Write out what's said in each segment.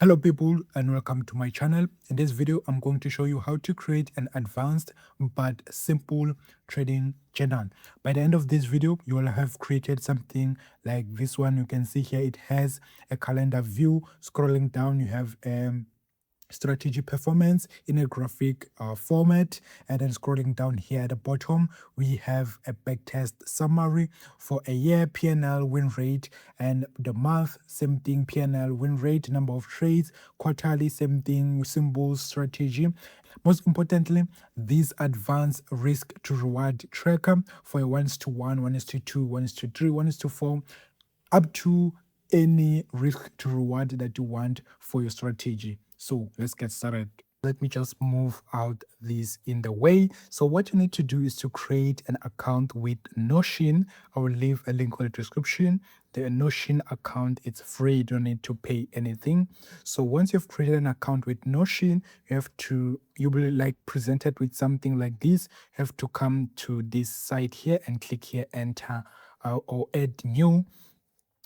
Hello people and welcome to my channel. In this video, I'm going to show you how to create an advanced but simple trading journal. By the end of this video, you will have created something like this one. You can see here it has a calendar view. Scrolling down, you have strategy performance in a graphic format, and then scrolling down here at the bottom we have a backtest summary for a year, P&L, win rate, and the month, same thing, P&L, win rate, number of trades, quarterly, same thing, symbols, strategy. Most importantly, this advanced risk to reward tracker for a 1:1, 1:2, 1:3, 1:4, up to any risk to reward that you want for your strategy. So let's get started. Let me just move out this in the way. So what you need to do is to create an account with Notion. I will leave a link on the description. The Notion account, it's free. You don't need to pay anything. So once you've created an account with Notion, you'll be like presented with something like this. You have to come to this site here and click here, enter or add new,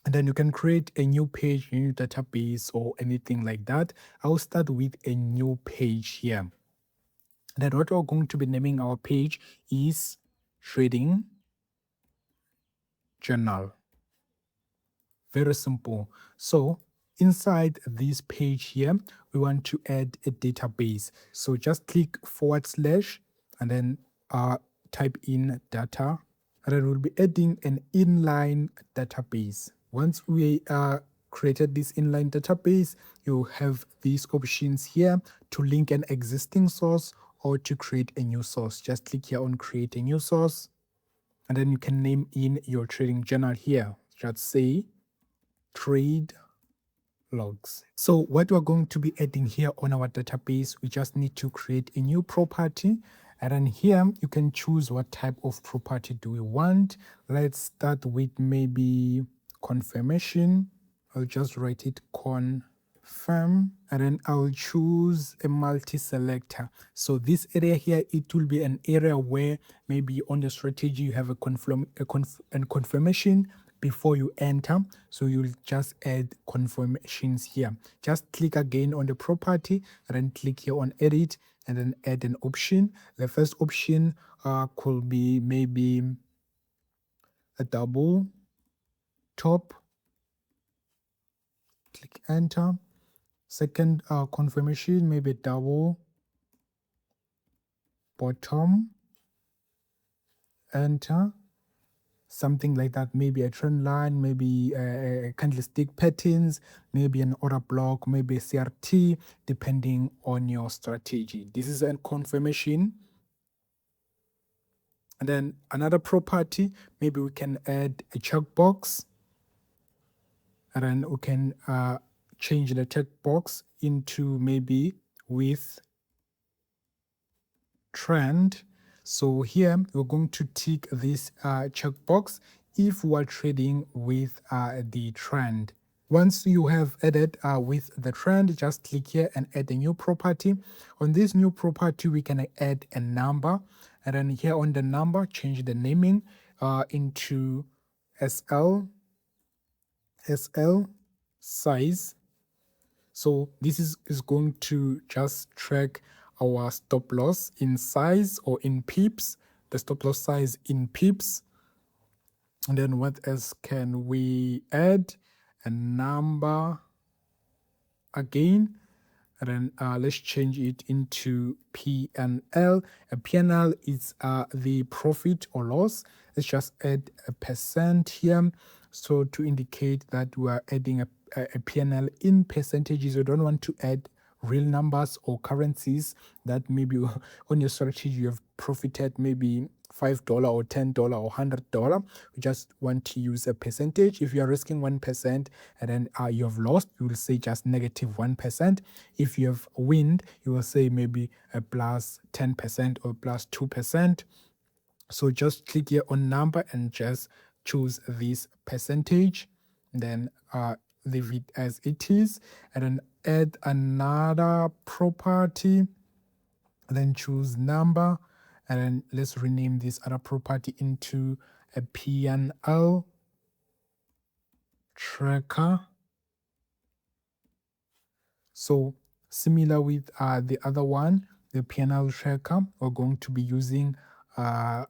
and then you can create a new page, a new database, or anything like that. I'll start with a new page here. Then what we're going to be naming our page is Trading Journal. Very simple. So inside this page here, we want to add a database. So just click / and then type in data, and then we'll be adding an inline database. Once we created this inline database, you have these options here to link an existing source or to create a new source. Just click here on create a new source, and then you can name in your trading journal here. Just say trade logs. So what we're going to be adding here on our database, we just need to create a new property, and then here you can choose what type of property do we want. Let's start with maybe confirmation. I'll just write it confirm, and then I'll choose a multi-selector. So this area here, it will be an area where maybe on the strategy you have a confirmation before you enter. So you'll just add confirmations here. Just click again on the property and then click here on edit and then add an option. The first option could be maybe a double top. Click enter. Second confirmation, maybe double bottom, enter. Something like that, maybe a trend line, maybe a candlestick patterns, maybe an order block, maybe a CRT, depending on your strategy. This is a confirmation. And then another property, maybe we can add a checkbox, and then we can change the checkbox into maybe with trend. So here we're going to tick this checkbox if we're trading with the trend. Once you have added with the trend, just click here and add a new property. On this new property, we can add a number, and then here on the number, change the naming into SL size. So this is going to just track our stop loss in size or in pips, the stop loss size in pips. And then what else can we add? A number again. And then let's change it into P&L. A P&L is the profit or loss. Let's just add a percent here. So to indicate that we are adding a P&L in percentages, you don't want to add real numbers or currencies that maybe on your strategy you have profited maybe $5 or $10 or $100. We just want to use a percentage. If you are risking 1% and then you have lost, you will say just -1%. If you have win, you will say maybe a +10% or +2%. So just click here on number and just choose this percentage, then leave it as it is, and then add another property, and then choose number, and then let's rename this other property into a P&L tracker. So similar with the other one, the P&L tracker, we're going to be using a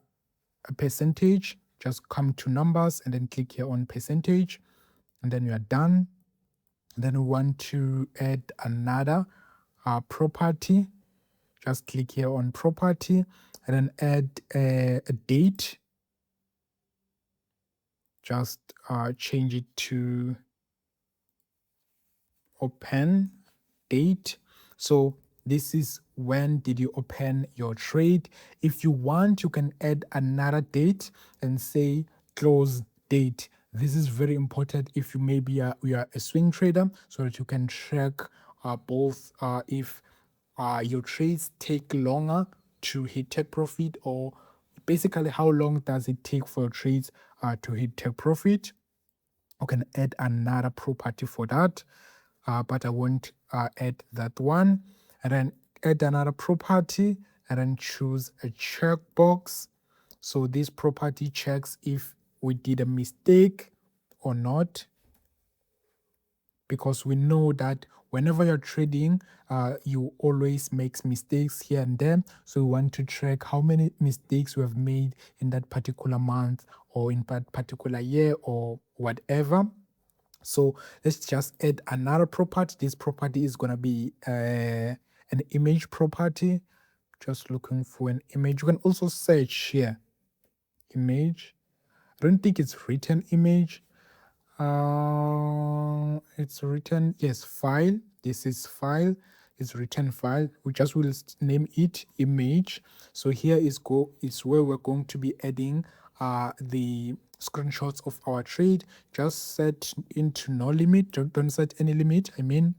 percentage. Just come to numbers and then click here on percentage, and then you are done. Then we want to add another property. Just click here on property and then add a date. Just change it to open date. So this is when did you open your trade. If you want, you can add another date and say close date. This is very important if you maybe you are a swing trader, so that you can track both if your trades take longer to hit take profit, or basically how long does it take for your trades to hit take profit. You can add another property for that, but I won't add that one. And then add another property and then choose a checkbox. So this property checks if we did a mistake or not, because we know that whenever you're trading, you always make mistakes here and there. So we want to track how many mistakes we have made in that particular month or in that particular year or whatever. So let's just add another property. This property is going to be an image property. Just looking for an image. You can also search here, image. I don't think it's written image. It's written, yes, file. This is file. It's written file. We just will name it image. So here is where we're going to be adding the screenshots of our trade. Just set into no limit. Don't set any limit, I mean.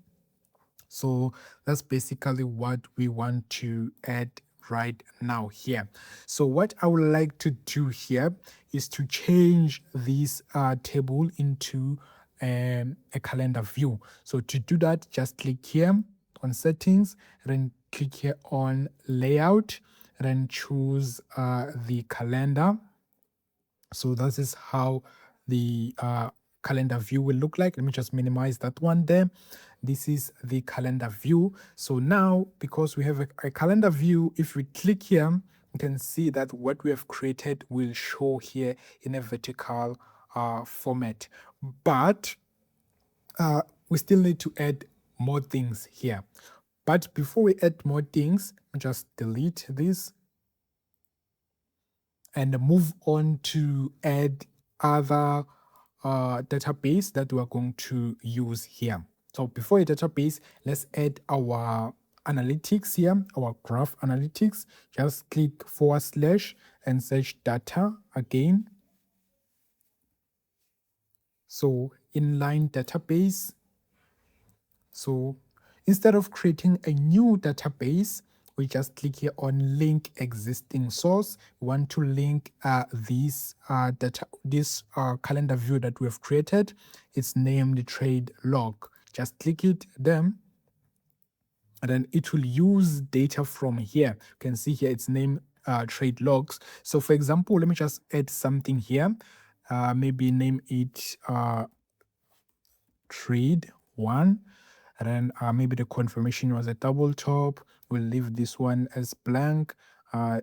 So that's basically what we want to add right now here. So what I would like to do here is to change this table into a calendar view. So to do that, just click here on settings, and then click here on layout, and then choose the calendar. So this is how the calendar view will look like. Let me just minimize that one there. This is the calendar view. So now, because we have a calendar view, if we click here, you can see that what we have created will show here in a vertical format. But we still need to add more things here. But before we add more things, just delete this and move on to add other database that we're going to use here. So before a database, let's add our analytics here, our graph analytics. Just click / and search data again. So inline database. So instead of creating a new database, we just click here on link existing source. We want to link this calendar view that we have created. It's named trade log. Just click it then, and then it will use data from here. You can see here it's named trade logs. So for example, let me just add something here. Maybe name it trade 1. And then maybe the confirmation was a double top. We'll leave this one as blank.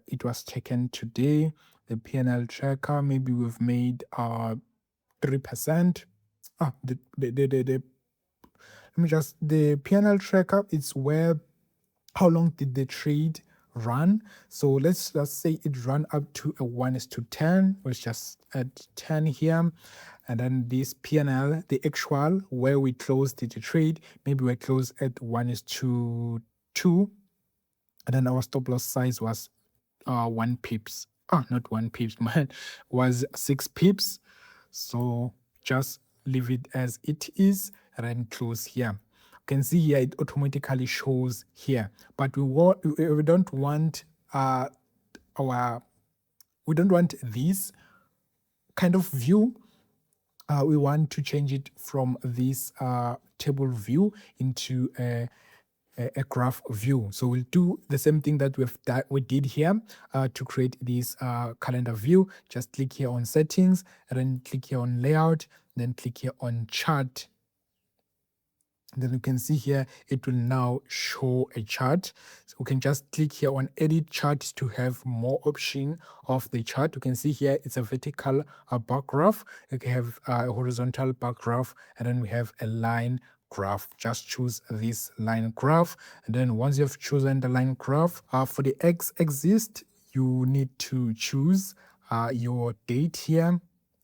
It was taken today. The P&L tracker, maybe we've made 3%. The P&L tracker, it's where how long did the trade run. So let's say it ran up to a 1:10. Let's just add 10 here. And then this P&L, the actual where we closed the trade, maybe we closed at 1:2. And then our stop loss size was 1 pips. Not 1 pips, man, was 6 pips. So just leave it as it is and then close here. You can see here it automatically shows here, but we don't want we don't want this kind of view. We want to change it from this table view into a graph view. So we'll do the same thing that we did here to create this calendar view. Just click here on settings, and then click here on layout, then click here on chart. Then you can see here, it will now show a chart. So we can just click here on edit chart to have more option of the chart. You can see here, it's a vertical bar graph. You can have a horizontal bar graph, and then we have a line graph. Just choose this line graph. And then once you've chosen the line graph, for the x-axis, you need to choose your date here,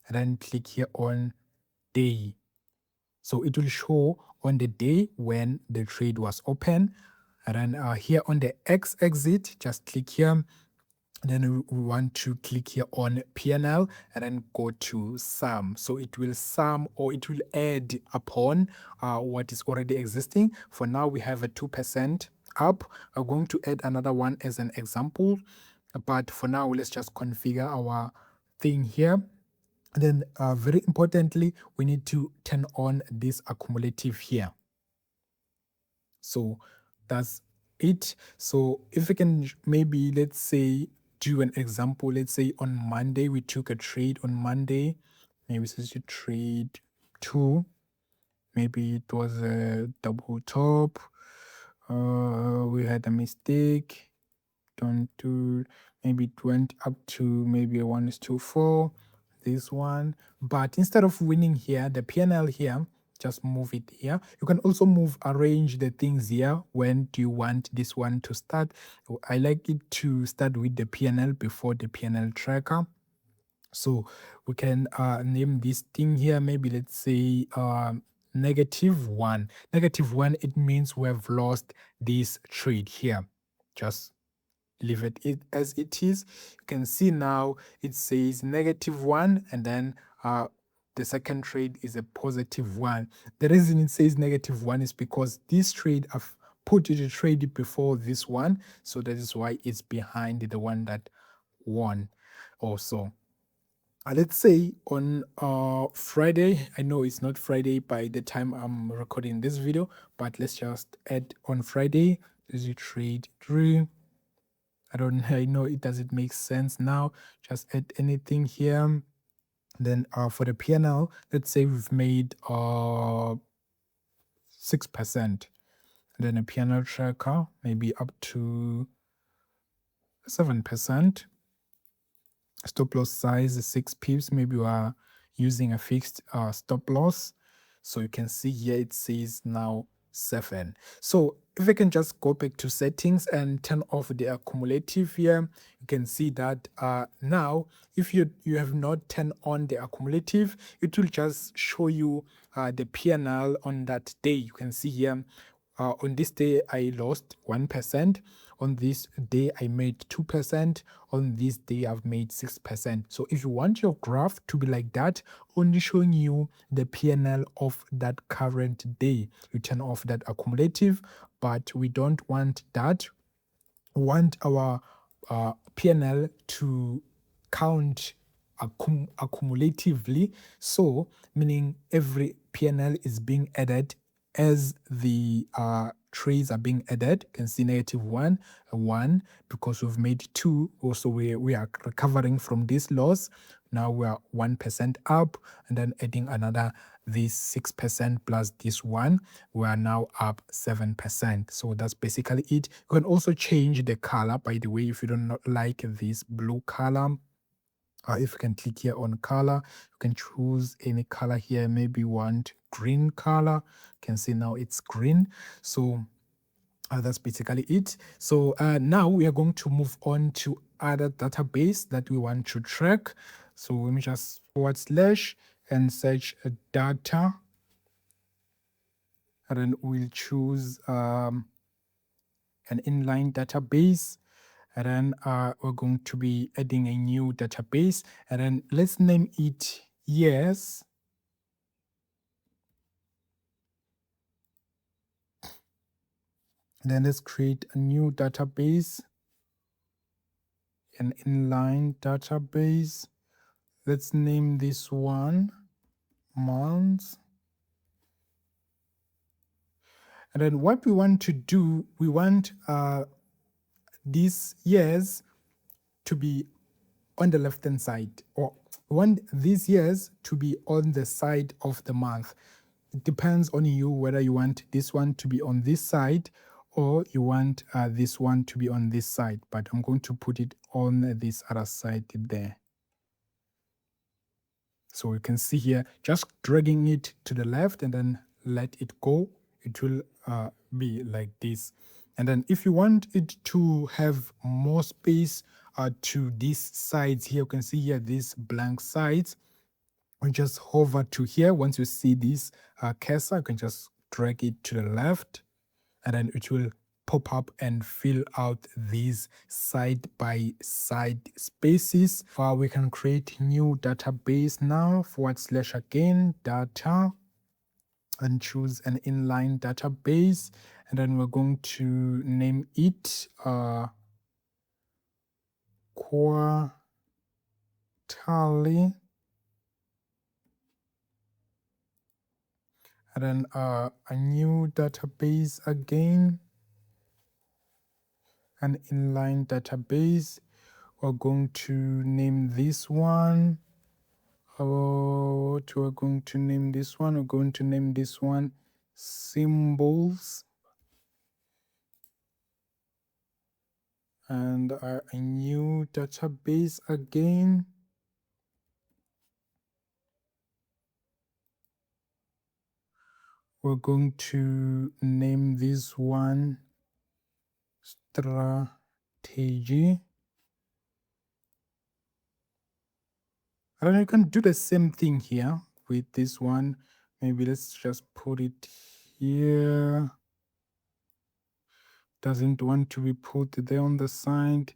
and then click here on day. So it will show on the day when the trade was open. And then here on the x-axis, just click here. And then we want to click here on P&L and then go to sum. So it will sum, or it will add upon what is already existing. For now, we have a 2% up. I'm going to add another one as an example. But for now, let's just configure our thing here. And then very importantly, we need to turn on this accumulative here. So that's it. So if we can maybe, let's say, do an example. Let's say on Monday, we took a trade on Monday. Maybe this is a trade 2. Maybe it was a double top. We had a mistake. Don't do, maybe it went up to maybe a 1:4. This one, but instead of winning here, the P&L here, just move it here. You can also arrange the things here. When do you want this one to start? I like it to start with the P&L before the P&L tracker. So we can name this thing here, maybe let's say -1. -1, it means we have lost this trade here. Just leave it as it is. You can see now it says -1, and then the second trade is a +1. The reason it says -1 is because this trade, I've put the trade before this one, so that is why it's behind the one that won also. Let's say on Friday, I know it's not Friday by the time I'm recording this video, but let's just add on Friday. This is trade 3. I know it doesn't make sense now. Just add anything here. Then for the P&L, let's say we've made 6%. Then a P&L tracker, maybe up to 7%. Stop loss size is 6 pips. Maybe we are using a fixed stop loss. So you can see here it says now 7. So if I can just go back to settings and turn off the accumulative here, you can see that now if you have not turned on the accumulative, it will just show you the P&L on that day. You can see here on this day I lost 1%. On this day I made 2%. On this day I've made 6%. So if you want your graph to be like that, only showing you the P&L of that current day, you turn off that accumulative. But we don't want that. We want our P&L to count accumulatively. So meaning every P&L is being added as the trades are being added. You can see -1, 1, because we've made 2. Also, we are recovering from this loss. Now we are 1% up, and then adding another, this 6% plus this 1, we are now up 7%. So that's basically it. You can also change the color, by the way, if you don't like this blue color. If you can click here on color, you can choose any color here. Maybe you want green color. You can see now it's green. So that's basically it. So now we are going to move on to other database that we want to track. So let me just / and search data, and then we'll choose an inline database. And then we're going to be adding a new database, and then let's name it years. And then let's create a new database, an inline database. Let's name this one months. And then what we want to do, we want these years to be on the left-hand side, or we want these years to be on the side of the month. it depends on you whether you want this one to be on this side or you want this one to be on this side, but I'm going to put it on this other side there. So you can see here, just dragging it to the left and then let it go. It will be like this. And then if you want it to have more space to these sides here, you can see here these blank sides. You just hover to here. Once you see this cursor, you can just drag it to the left and then it will pop up and fill out these side by side spaces. We can create new database now, / again data, and choose an inline database, and then we're going to name it quarterly, and then a new database again, an inline database. We're going to name this one. What we're going to name this one? We're going to name this one symbols. And a new database again. We're going to name this one strategy. And then you can do the same thing here with this one. Maybe let's just put it here. Doesn't want to be put there on the side.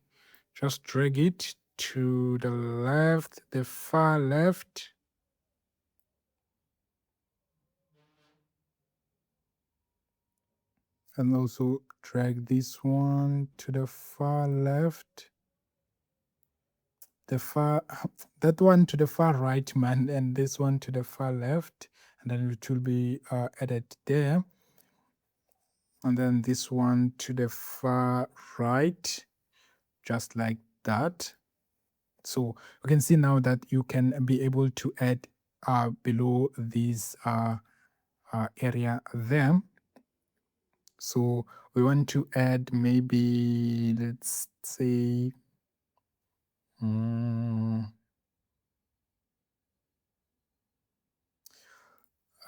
Just drag it to the left, the far left. And also drag this one to the far left. That one to the far right, man, and this one to the far left, and then it will be added there, and then this one to the far right, just like that. So you can see now that you can be able to add below this area there. So we want to add maybe, let's say,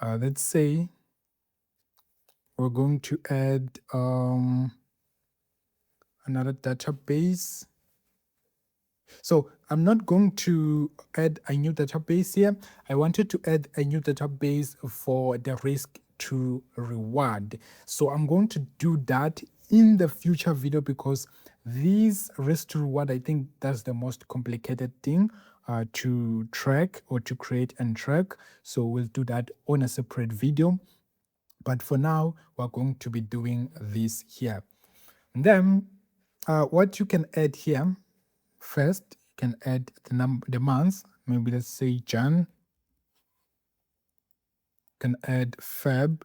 let's say we're going to add another database. So I'm not going to add a new database here. I wanted to add a new database for the risk to reward. So I'm going to do that in the future video, because these risk to reward, I think that's the most complicated thing to track or to create and track. So we'll do that on a separate video. But for now, we're going to be doing this here. And then what you can add here, first, you can add the months. Maybe let's say Jan. You can add Feb.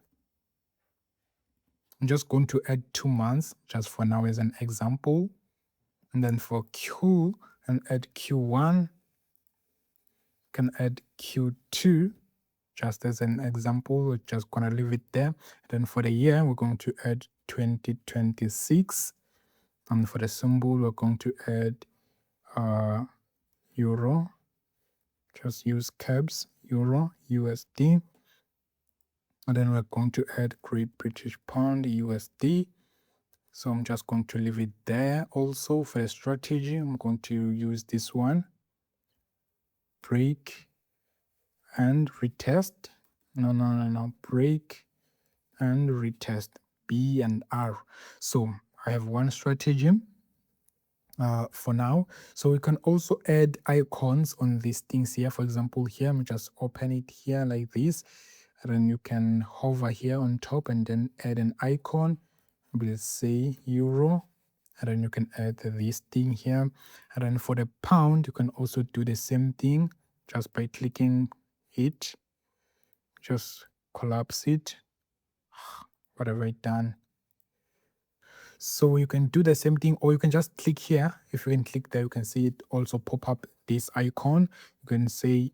I'm just going to add 2 months, just for now as an example. And then for Q, and add Q1. You can add Q2, just as an example. We're just going to leave it there. And then for the year, we're going to add 2026. And for the symbol, we're going to add euro. Just use cabs, euro, USD. And then we're going to add Great British Pound, USD. So I'm just going to leave it there. Also for the strategy, I'm going to use this one. Break and retest. No. Break and retest. B and R. So I have one strategy for now. So we can also add icons on these things here. For example, here, I'm just open it here like this. And then you can hover here on top and then add an icon. Let's say euro. And then you can add this thing here. And then for the pound, you can also do the same thing just by clicking it. Just collapse it. What have I done? So you can do the same thing, or you can just click here. If you can click there, you can see it also pop up this icon. You can say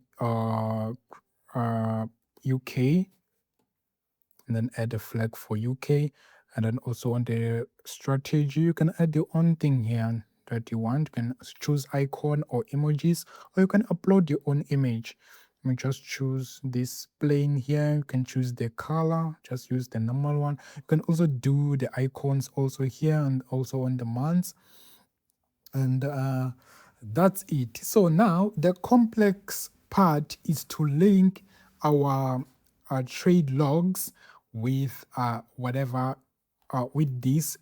UK. and then add a flag for UK. And then also on the strategy, you can add your own thing here that you want. You can choose icon or emojis, or you can upload your own image. Let me just choose this plane here. You can choose the color, just use the normal one. You can also do the icons also here and also on the months. And that's it. So now the complex part is to link our trade logs with whatever with these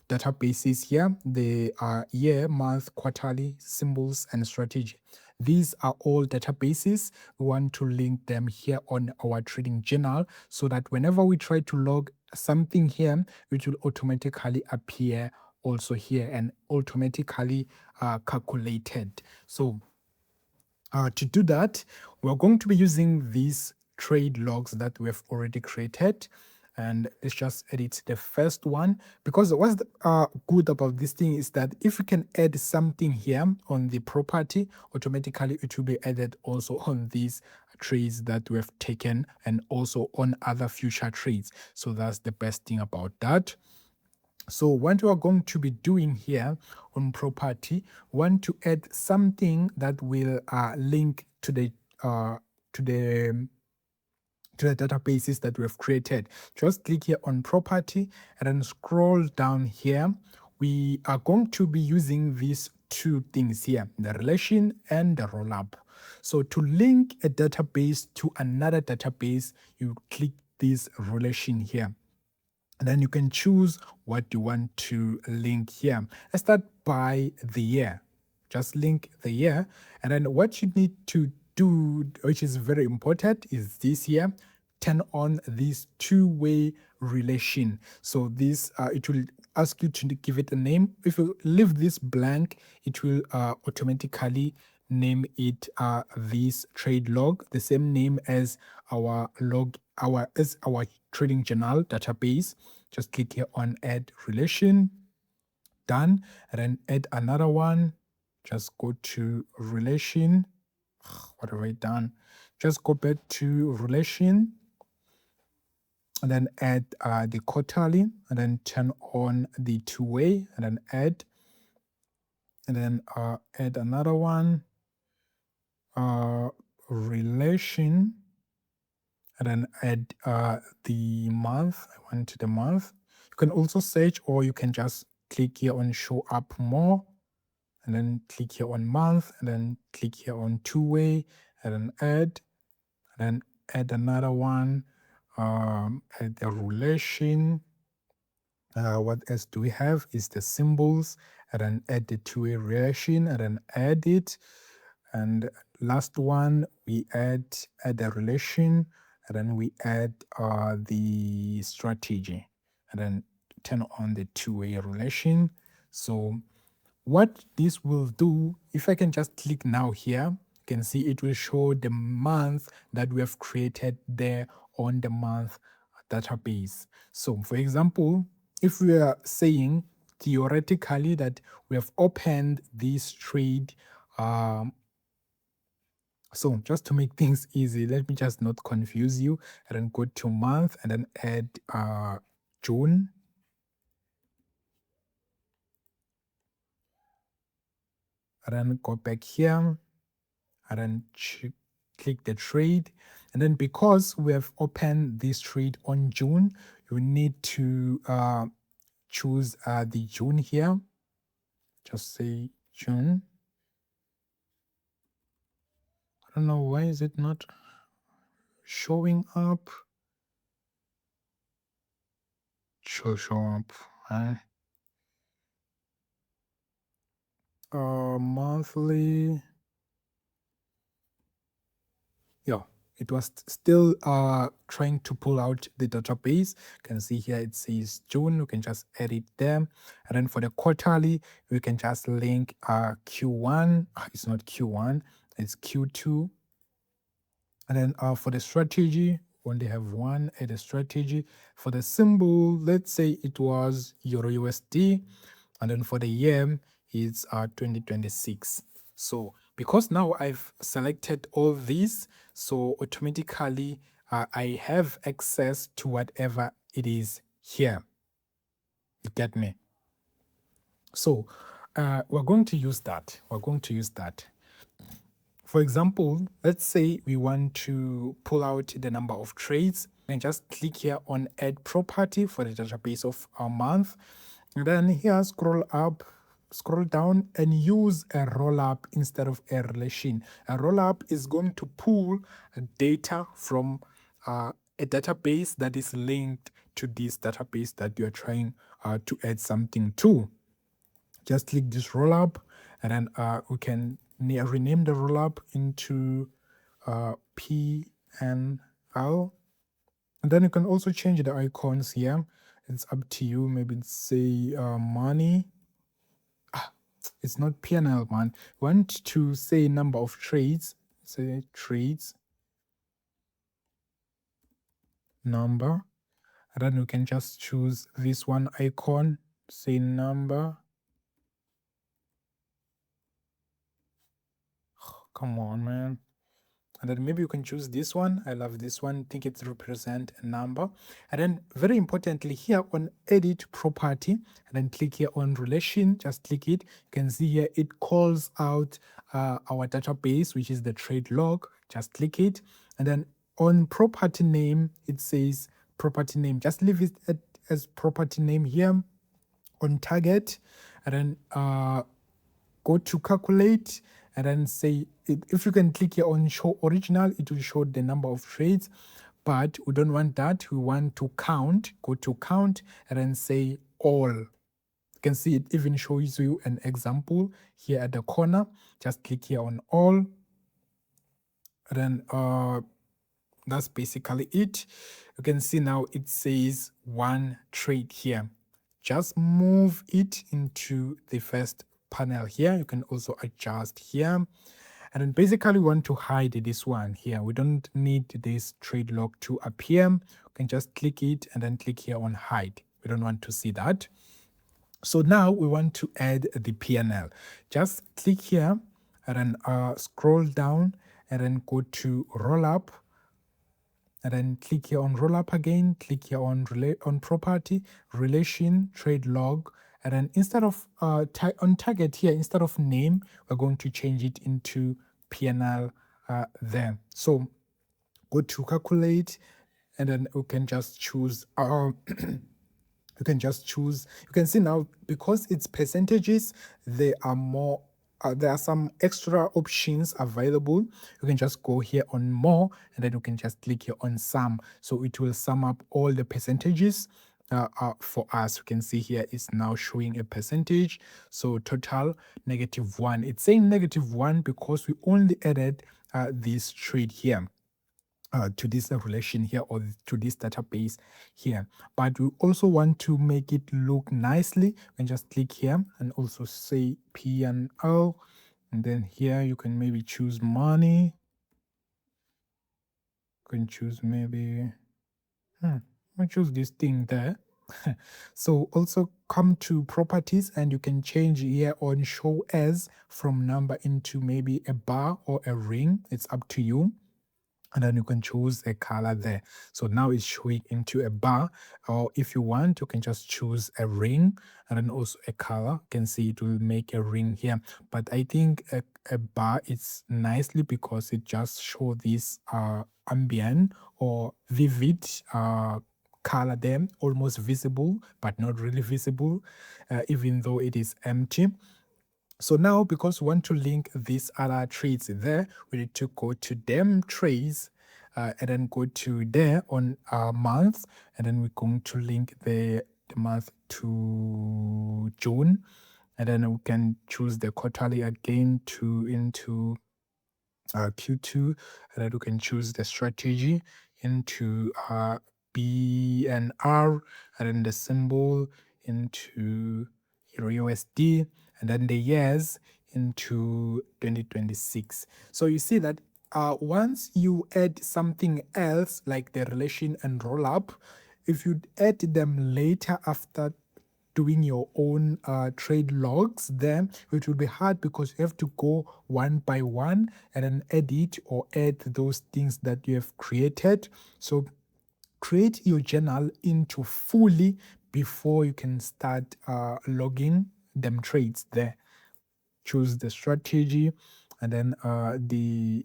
databases here, the year, month, quarterly, symbols, and strategy. These are all databases. We want to link them here on our trading journal so that whenever we try to log something here, it will automatically appear also here and automatically calculated. So to do that, we're going to be using these trade logs that we have already created. And let's just edit the first one, because what's good about this thing is that if you can add something here on the property, automatically it will be added also on these trades that we have taken and also on other future trades. So that's the best thing about that. So what we are going to be doing here on property, want to add something that will link to the to the to the databases that we have created. Just click here on property and then scroll down here. We are going to be using these two things here, the relation and the rollup. So to link a database to another database, you click this relation here. And then you can choose what you want to link here. Let's start by the year. Just link the year. And then what you need to do, which is very important, is this here. Turn on this two-way relation. So this, it will ask you to give it a name. If you leave this blank, it will automatically name it this trade log, the same name as our log, our trading journal database. Just click here on add relation, done, and then add another one. Just go to relation. What have I done? Just go back to relation and then add the quarterly, and then turn on the two-way, and then add, and then add another one, relation, and then add the month. I went to the month. You can also search, or you can just click here on show up more, and then click here on month, and then click here on two-way, and then add, and then add another one, add the relation. What else do we have is the symbols, and then add the two-way relation, and then add it. And last one, we add the relation, and then we add the strategy, and then turn on the two-way relation. So what this will do, if I can just click now here, you can see it will show the month that we have created there on the month database. So for example, if we are saying theoretically that we have opened this trade, so just to make things easy, let me just not confuse you, and then go to month and then add June. And then go back here and then click the trade. And then because we have opened this trade on June, you need to choose the June here. Just say June. I don't know why is it not showing up. Show up. Monthly. Yeah, it was still trying to pull out the database. You can see here it says June. We can just edit them, and then for the quarterly, we can just link Q1. It's not Q1, it's Q2. And then for the strategy, we only have one. Add a strategy. For the symbol, let's say it was Euro USD, and then for the year, it's 2026. So because now I've selected all these, so automatically I have access to whatever it is here. You get me? So we're going to use that. We're going to use that. For example, let's say we want to pull out the number of trades, and just click here on add property for the database of our month. And then here scroll up, scroll down, and use a rollup instead of a relation. A rollup is going to pull data from a database that is linked to this database that you're trying to add something to. Just click this rollup, and then we can rename the rollup into PNL. And then you can also change the icons here. It's up to you. Maybe it's say money. It's not PNL, man. We want to say number of trades. Say trades number. And then we can just choose this one icon. Say number. Come on, man. And then maybe you can choose this one. I love this one. I think it represents a number. And then very importantly here on edit property, and then click here on relation, just click it. You can see here it calls out our database, which is the trade log. Just click it. And then on property name, it says property name. Just leave it as property name here on target. And then go to calculate, and then say if you can click here on show original, it will show the number of trades, but we don't want that. We want to count. Go to count and then say all. You can see it even shows you an example here at the corner. Just click here on all, and then that's basically it. You can see now it says one trade here. Just move it into the first panel here. You can also adjust here. And then basically we want to hide this one here. We don't need this trade log to appear. You can just click it and then click here on hide. We don't want to see that. So now we want to add the PNL. Just click here and then scroll down and then go to rollup. And then click here on rollup again, click here on property, relation, trade log. And then instead of on target here, instead of name, we're going to change it into PNL there. So go to calculate, and then we can just choose you can just choose. You can see now, because it's percentages, there are some extra options available. You can just go here on more, and then you can just click here on sum. So it will sum up all the percentages for us. You can see here it's now showing a percentage. So total -1. It's saying -1 because we only added this trade here. To this relation here, or to this database here. But we also want to make it look nicely. And just click here and also say P&O, and then here you can maybe choose money. You can choose maybe I choose this thing there. So also come to properties, and you can change here on show as from number into maybe a bar or a ring. It's up to you. And then you can choose a color there. So now it's showing into a bar, or if you want, you can just choose a ring and then also a color. You can see it will make a ring here. But I think a bar is nicely because it just show this ambient or vivid color there, almost visible, but not really visible, even though it is empty. So now, because we want to link these other trades there, we need to go to them trades and then go to there on month, and then we're going to link the month to June, and then we can choose the quarterly again into Q2, and then we can choose the strategy into BNR, and then the symbol into USD, and then the years into 2026. So you see that once you add something else like the relation and rollup, if you add them later after doing your own trade logs there, it will be hard because you have to go one by one and then edit or add those things that you have created. So create your journal into fully before you can start logging them trades there. Choose the strategy and then the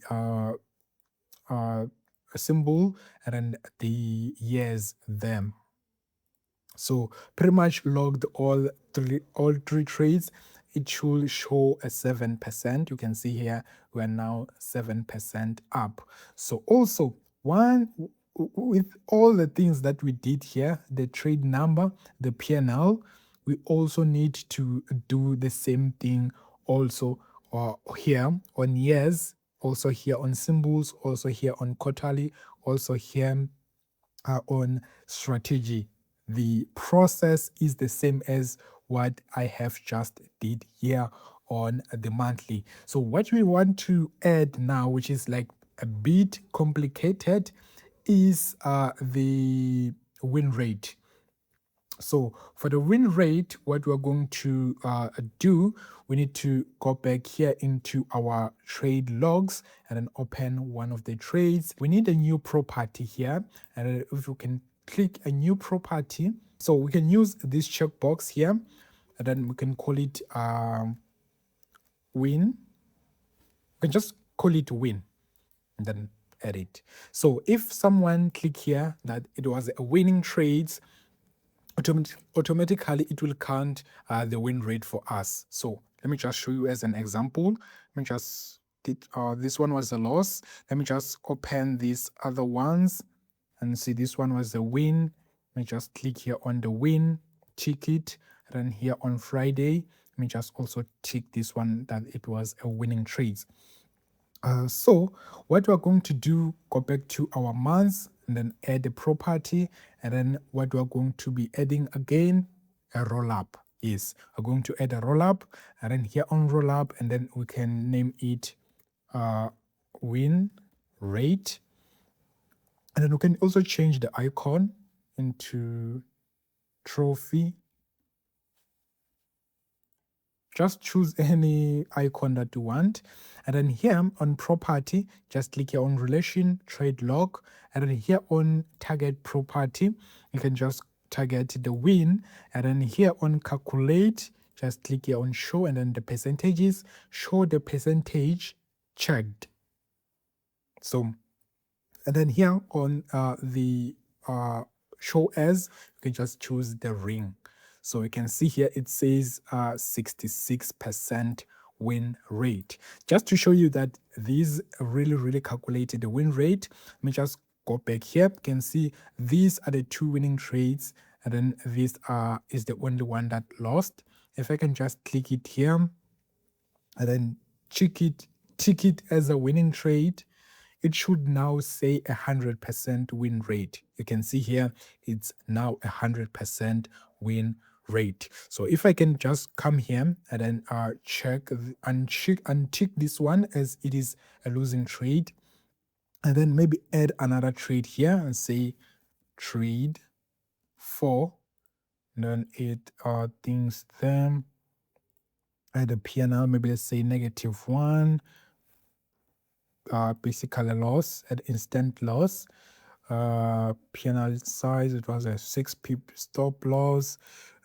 symbol and then the years them. So pretty much logged all three trades. It should show a 7%. You can see here we're now 7% up. So also with all the things that we did here, the trade number, the P&L, we also need to do the same thing also here on years, also here on symbols, also here on quarterly, also here on strategy. The process is the same as what I have just did here on the monthly. So what we want to add now, which is like a bit complicated, is the win rate. So for the win rate, what we're going to do, we need to go back here into our trade logs and then open one of the trades. We need a new property here. And if we can click a new property, so we can use this checkbox here and then we can call it win. We can just call it win and then edit. So if someone click here that it was a winning trades, automatically it will count the win rate for us. So let me just show you as an example. Let me just this one was a loss. Let me just open these other ones and see this one was a win. Let me just click here on the win, tick it, and then here on Friday, let me just also tick this one that it was a winning trade. So what we're going to do, go back to our months and then add the property, and then what we're going to be adding again, a roll up. Yes, we're going to add a roll up, and then here on roll up, and then we can name it win rate, and then we can also change the icon into trophy. Just choose any icon that you want. And then here on property, just click here on relation, trade log. And then here on target property, you can just target the win. And then here on calculate, just click here on show and then the percentages, show the percentage checked. So, and then here on the show as, you can just choose the ring. So you can see here it says 66% win rate. Just to show you that these really calculated the win rate, let me just go back here. You can see these are the two winning trades, and then this is the only one that lost. If I can just click it here and then tick it as a winning trade, it should now say 100% win rate. You can see here it's now 100% win rate. So if I can just come here and then check and tick this one as it is a losing trade, and then maybe add another trade here and say trade 4, and then it things them add a P&L, maybe let's say -1, basically a loss, at instant loss. P&L size, it was a 6 pip stop loss.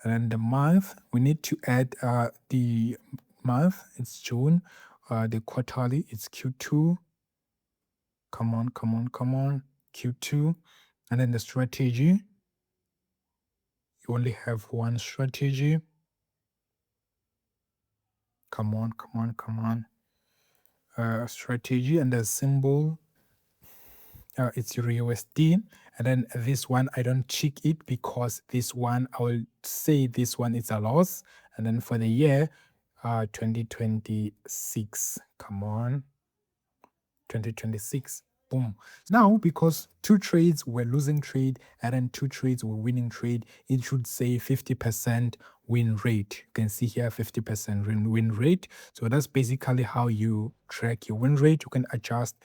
And then the month, we need to add the month, it's June. The quarterly, it's Q2. Come on, Q2. And then the strategy, you only have one strategy. Come on. Strategy, and the symbol, it's USD. And then this one, I don't check it because this one, I will say this one is a loss. And then for the year, 2026, come on, 2026, boom. Now, because 2 trades were losing trade and then 2 trades were winning trade, it should say 50% win rate. You can see here 50% win rate. So that's basically how you track your win rate. You can adjust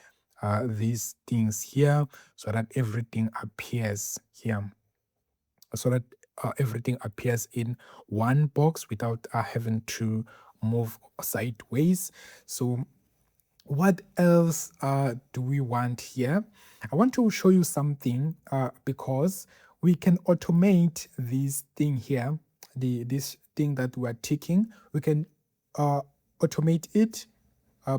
these things here so that everything appears here, so that everything appears in one box without having to move sideways. So what else do we want here? I want to show you something because we can automate this thing here, this thing that we are ticking. We can automate it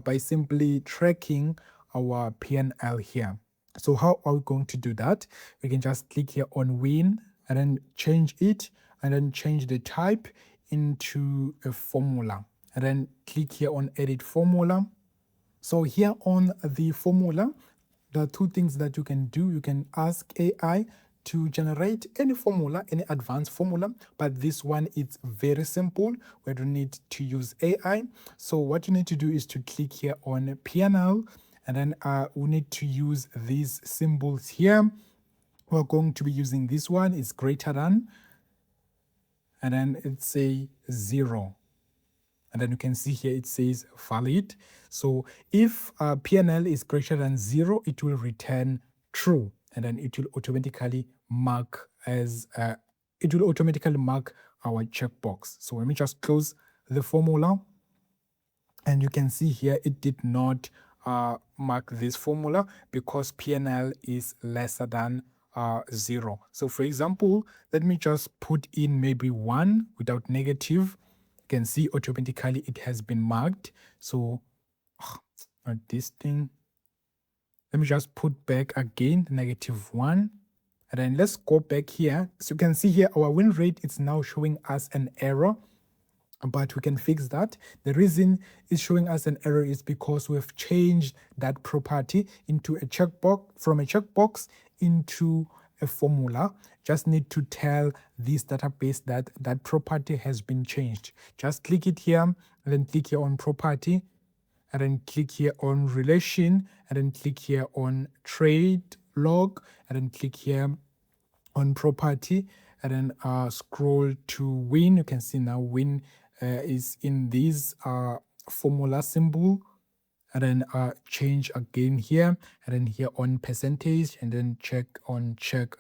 by simply tracking our PNL here. So how are we going to do that? We can just click here on win and then change it and then change the type into a formula and then click here on edit formula. So here on the formula, there are two things that you can do. You can ask AI to generate any formula, any advanced formula, but this one is very simple. We don't need to use AI. So what you need to do is to click here on PNL, and then we need to use these symbols here. We're going to be using this one, it's greater than, and then it's a 0. And then you can see here it says valid. So if PNL is greater than 0, it will return true, and then it will automatically mark as our checkbox. So let me just close the formula, and you can see here it did not mark this formula because PNL is lesser than 0. So for example, let me just put in maybe 1 without negative. You can see automatically it has been marked. So this thing, let me just put back again -1, and then let's go back here. So you can see here our win rate is now showing us an error, but we can fix that. The reason it's showing us an error is because we've changed that property into a checkbox, from a checkbox into a formula. Just need to tell this database that that property has been changed. Just click it here and then click here on property, and then click here on relation, and then click here on trade log, and then click here on property, and then scroll to win. You can see now win is in this formula symbol, and then change again here, and then here on percentage, and then check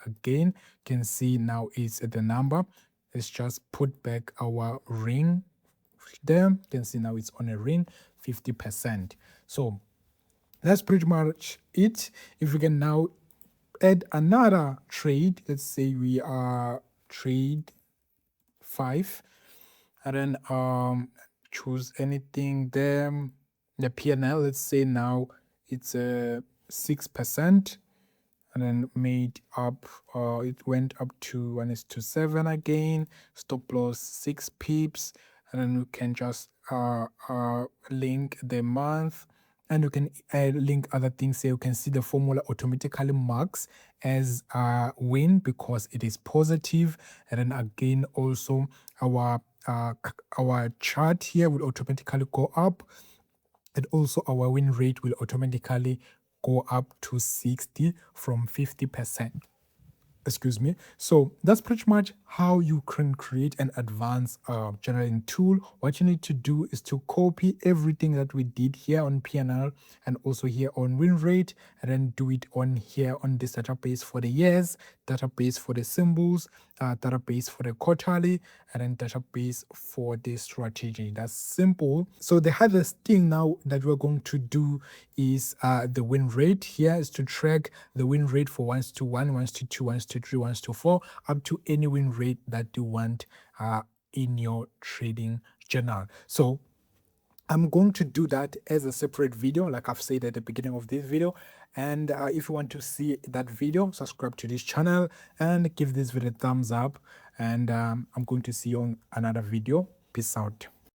again. You can see now it's the number. Let's just put back our ring there. You can see now it's on a ring, 50%. So that's pretty much it. If we can now add another trade, let's say we are trade 5, and then choose anything there. The PNL, let's say now it's 6%, and then made up, it went up to 1:7 again. Stop loss 6 pips, and then we can just link the month, and you can link other things here. You can see the formula automatically marks as win because it is positive, and then again also our chart here will automatically go up, and also our win rate will automatically go up to 60 from 50%. Excuse me. So that's pretty much how you can create an advanced generating tool. What you need to do is to copy everything that we did here on PNL and also here on win rate, and then do it on here on this database for the years, database for the symbols, database for the quarterly, and then database for the strategy. That's simple. So the hardest thing now that we're going to do is the win rate. Here is to track the win rate for 1:1, 1:2, 1:3, 1:4, up to any win rate that you want in your trading journal. So I'm going to do that as a separate video, like I've said at the beginning of this video. And if you want to see that video, subscribe to this channel and give this video a thumbs up. And I'm going to see you on another video. Peace out.